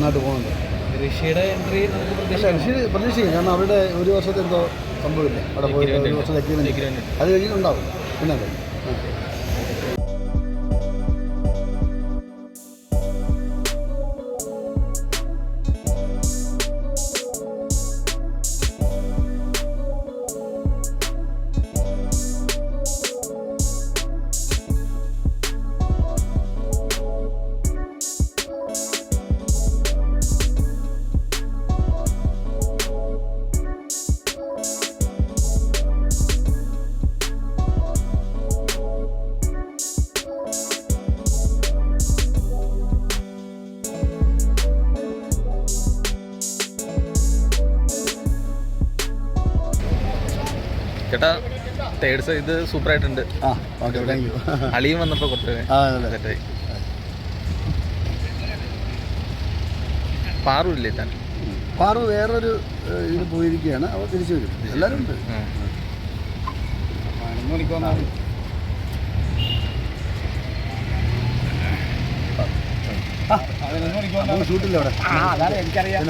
നന്നായിട്ട് പോകുന്നുണ്ട്. ഋഷിയുടെ എൻട്രി നമുക്ക് പ്രതീക്ഷിക്കും. കാരണം അവരുടെ ഒരു വർഷത്തെ എന്തോ സംഭവമില്ല, അവിടെ പോയി ഒരു വർഷത്തെ എഗ്രിമെൻറ്റ് അത് കഴിഞ്ഞിട്ടുണ്ടാവും. പിന്നെ അതെ ചേട്ടാ തേർഡ് ഇത് സൂപ്പർ ആയിട്ടുണ്ട്. ആ ഓക്കെ, താങ്ക് യു. അളിയും വന്നപ്പോൾ കുറച്ച് സെറ്റായി. പാറു ഇല്ലേ താൻ? പാറു വേറൊരു ഇത് പോയിരിക്കുകയാണ്, അവർ തിരിച്ചു വരും. എല്ലാവരും ഉണ്ട്. ഷൂട്ടില്ല അവിടെ. അതാണ് എനിക്കറിയാം.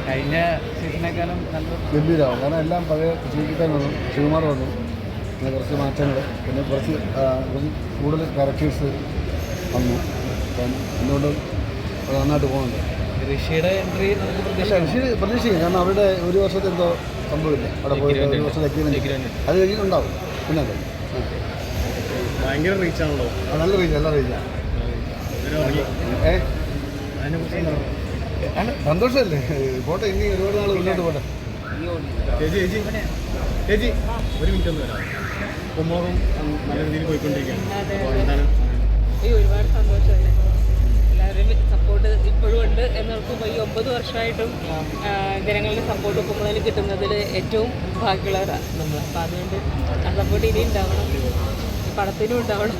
കഴിഞ്ഞ സീസണേക്കാളും ഗംഭീരമാവും. കാരണം എല്ലാം പഴയ ജീവിക്കാൻ വന്നു, ശിവകുമാർ വന്നു, പിന്നെ കുറച്ച് മാറ്റങ്ങൾ, പിന്നെ കുറച്ച് കൂടുതൽ ക്യാരക്ടേഴ്സ് വന്നു. അപ്പം എന്തുകൊണ്ടും അത് നന്നായിട്ട് പോകുന്നുണ്ട്. ഋഷിയുടെ എൻട്രി നമുക്ക് പ്രതീക്ഷിക്കും. കാരണം അവരുടെ ഒരു വർഷത്തെ എന്തോ സംഭവമില്ല, അവിടെ പോയി ഒരു വർഷത്തെ എഗ്രിമെൻറ്റ് അത് കഴിഞ്ഞിട്ടുണ്ടാവും. പിന്നെ അതെ ഭയങ്കര റീച്ചാണല്ലോ. നല്ല റീച്ച്, നല്ല റീച്ചാണ്. സന്തോഷമല്ലേ? പോട്ടെ, ഇനി ഒരുപാട് നാൾ മുന്നോട്ട് പോട്ടെ. ചേച്ചി ഒരു മിനിറ്റ് ഒന്ന് വരാം. കുമ്മോറും നല്ല രീതിയിൽ പോയിക്കൊണ്ടിരിക്കുകയാണ്. ഒരുപാട് സന്തോഷമല്ലേ, എല്ലാവരും സപ്പോർട്ട് ഇപ്പോഴും ഉണ്ട് എന്നോർക്കുമ്പോൾ ഈ 9 വർഷമായിട്ടും ജനങ്ങളുടെ സപ്പോർട്ട് കുമ്മളിന് കിട്ടുന്നതിൽ ഏറ്റവും ഭാഗ്യമുള്ളവരാണ് നമ്മൾ. അപ്പോൾ അതുകൊണ്ട് ആ സപ്പോർട്ട് ഇനി ഉണ്ടാവണം, പടത്തിനും ഉണ്ടാവണം.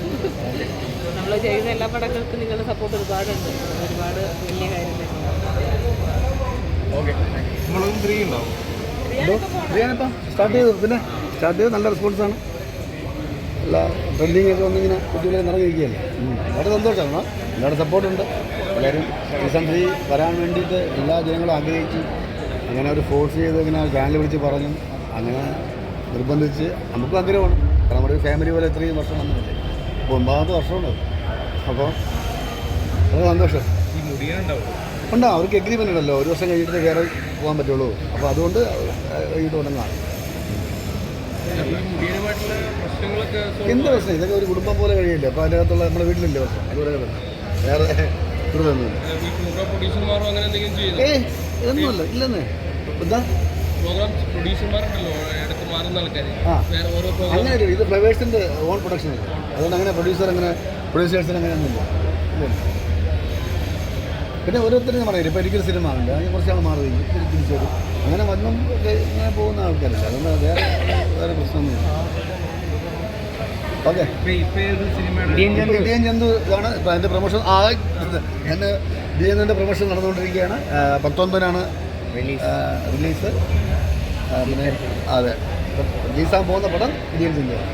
നമ്മൾ ചെയ്യുന്ന എല്ലാ പടങ്ങൾക്കും നിങ്ങളുടെ സപ്പോർട്ട് ഒരുപാടുണ്ട്, ഒരുപാട് വലിയ കാര്യം തന്നെ. സ്റ്റാർട്ട് ചെയ്തു, പിന്നെ സ്റ്റാർട്ട് ചെയ്ത് നല്ല റെസ്പോൺസാണ്. എല്ലാ ട്രെൻഡിങ് ഒക്കെ ഒന്നിങ്ങനെ കുട്ടികളെ നിറഞ്ഞിരിക്കുകയല്ലേ. വളരെ സന്തോഷമാണ്. എല്ലാവരുടെ സപ്പോർട്ടുണ്ട്. എല്ലാവരും സീസൺ 3 വരാൻ വേണ്ടിയിട്ട് എല്ലാ ജനങ്ങളും ആഗ്രഹിച്ചു. അങ്ങനെ ഒരു ഫോഴ്സ് ചെയ്ത് ഇങ്ങനെ ചാനൽ വിളിച്ച് പറഞ്ഞു, അങ്ങനെ നിർബന്ധിച്ച് നമുക്കും ആഗ്രഹമാണ്. കാരണം നമ്മുടെ ഒരു ഫാമിലി പോലെ 3 വർഷം വന്നില്ലേ, അപ്പോൾ 9ാമത്തെ വർഷമുണ്ട്. അപ്പോൾ വളരെ സന്തോഷം. ഉണ്ടാവും, അവർക്ക് എഗ്രിമെൻ്റ് ഉണ്ടല്ലോ, ഒരു വർഷം കഴിഞ്ഞിട്ട് കയറി പോകാൻ പറ്റുള്ളൂ. അപ്പോൾ അതുകൊണ്ട് കഴിഞ്ഞിട്ട് ഉടങ്ങാണ്. എന്ത് പ്രശ്നം, ഇതൊക്കെ ഒരു കുടുംബം പോലെ കഴിയില്ല. അപ്പോൾ അതിനകത്തുള്ള നമ്മുടെ വീട്ടിലില്ലേ പ്രശ്നം, അതുപോലെ വേറെ ഇതൊന്നുമില്ല. ഇതൊന്നുമില്ല, ഇല്ലെന്നേ. എന്താ അങ്ങനെ ഇത് ഫ്ലവേഴ്സിൻ്റെ ഓൺ പ്രൊഡക്ഷൻ അല്ല, അതുകൊണ്ട് അങ്ങനെ പ്രൊഡ്യൂസേഴ്സിന് അങ്ങനെയൊന്നുമില്ല. പിന്നെ ഓരോരുത്തരും പറയും, ഇപ്പോൾ എനിക്കൊരു സിനിമ ഉണ്ട്, അതിന് കുറച്ച് ആൾ മാറി തിരിച്ചു വരും, അങ്ങനെ വന്നും ഇങ്ങനെ പോകുന്ന ആൾക്കാരില്ല. അതുകൊണ്ട് വേറെ പ്രശ്നമൊന്നുമില്ല. ഓക്കെ, ഡിയൻ ചന്തു ഇതാണ് ഇപ്പോൾ അതിൻ്റെ പ്രൊമോഷൻ. ഞാൻ ഡിയൻ ചന്തുവിൻ്റെ പ്രൊമോഷൻ നടന്നുകൊണ്ടിരിക്കുകയാണ്. 19-നാണ് റിലീസ്. പിന്നെ അതെ, റിലീസാൻ പോകുന്ന പടം ഡിയൻ ചന്തുവാണ്.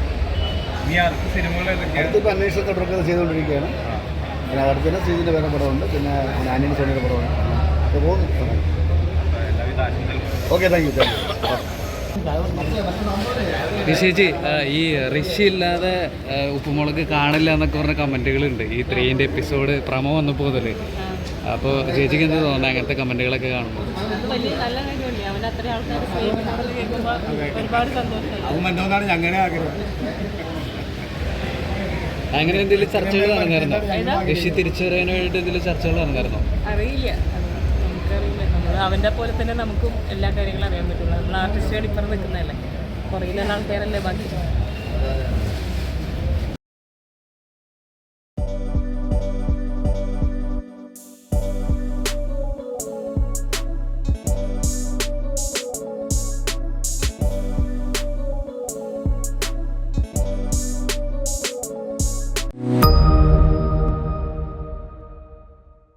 അടുത്തിപ്പോൾ അന്വേഷണത്തെ തുടക്കം ചെയ്തുകൊണ്ടിരിക്കുകയാണ്. പിന്നെ അടുത്ത് തന്നെ ശ്രീജിൻ്റെ വേറെ പടമുണ്ട്, പിന്നെ ആന്റണി സോണിയുടെ പടമുണ്ട്. അപ്പോൾ പോകുന്നു. Okay, thank you. ഋഷിജി, ഈ ഋഷി ഇല്ലാതെ ഉപ്പുമുളക് കാണില്ല എന്നൊക്കെ പറഞ്ഞ കമൻറ്റുകളുണ്ട് ഈ 3ന്റെ എപ്പിസോഡ് പ്രമോ വന്നപ്പോൾ മുതൽ. അപ്പോൾ ചേച്ചിക്ക് എന്ത് തോന്നുന്നത് അങ്ങനത്തെ കമൻറ്റുകളൊക്കെ കാണുമ്പോൾ? വലിയ നല്ല കാര്യമല്ലേ, അവൻ്റെ അത്രയും ആൾക്കാർ സ്നേഹിക്കുന്നത് കേൾക്കുമ്പോൾ ഒരുപാട് സന്തോഷമായി. അങ്ങനെ എന്തെങ്കിലും ചർച്ചകൾ നടന്നായിരുന്നോ? ഋഷി തിരിച്ചു വരാൻ വേണ്ടിയിട്ട് എന്തെങ്കിലും ചർച്ചകൾ നടന്നായിരുന്നോ? അറിയില്ല, നമുക്കറിയില്ല. നമ്മൾ അവൻ്റെ പോലെ തന്നെ നമുക്കും എല്ലാ കാര്യങ്ങളും അറിയാൻ പറ്റുള്ളൂ. നമ്മൾ ആർട്ടിസ്റ്റുകൾ ഇപ്പം നിൽക്കുന്നതല്ലേ, കുറേ ആൾക്കാരല്ലേ ബാക്കി.